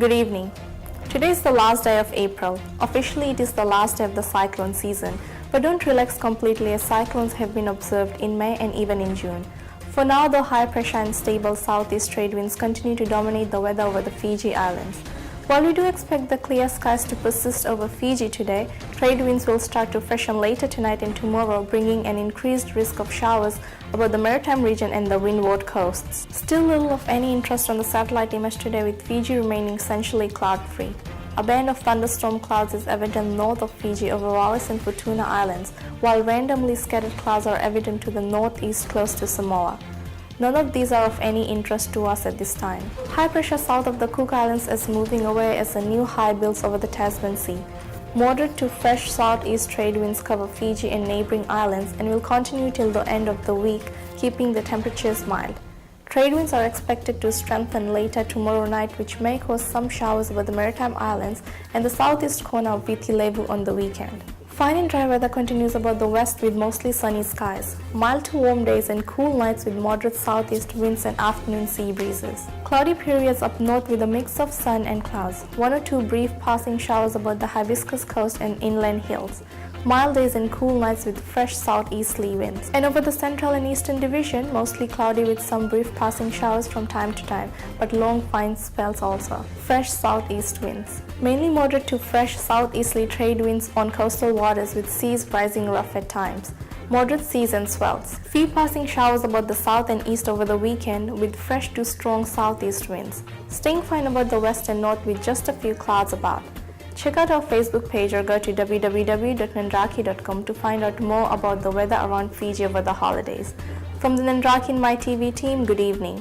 Good evening. Today is the last day of April. Officially, it is the last day of the cyclone season, but don't relax completely as cyclones have been observed in May and even in June. For now, the high pressure and stable southeast trade winds continue to dominate the weather over the Fiji Islands. While we do expect the clear skies to persist over Fiji today, trade winds will start to freshen later tonight and tomorrow, bringing an increased risk of showers about the maritime region and the windward coasts. Still little of any interest on the satellite image today, with Fiji remaining essentially cloud-free. A band of thunderstorm clouds is evident north of Fiji over Wallis and Futuna Islands, while randomly scattered clouds are evident to the northeast close to Samoa. None of these are of any interest to us at this time. High pressure south of the Cook Islands is moving away as a new high builds over the Tasman Sea. Moderate to fresh southeast trade winds cover Fiji and neighboring islands and will continue till the end of the week, keeping the temperatures mild. Trade winds are expected to strengthen later tomorrow night, which may cause some showers over the maritime islands and the southeast corner of Viti Levu on the weekend. Fine and dry weather continues about the west with mostly sunny skies. Mild to warm days and cool nights with moderate southeast winds and afternoon sea breezes. Cloudy periods up north with a mix of sun and clouds. One or two brief passing showers about the Hibiscus coast and inland hills. Mild days and cool nights with fresh southeasterly winds. And over the central and eastern division, mostly cloudy with some brief passing showers from time to time, but long fine spells also. Fresh southeast winds. Mainly moderate to fresh southeasterly trade winds on coastal waters with seas rising rough at times. Moderate seas and swells. Few passing showers about the south and east over the weekend with fresh to strong southeast winds. Staying fine about the west and north with just a few clouds about. Check out our Facebook page or go to www.nandraki.com to find out more about the weather around Fiji over the holidays. From the Nandraki and My TV team, good evening.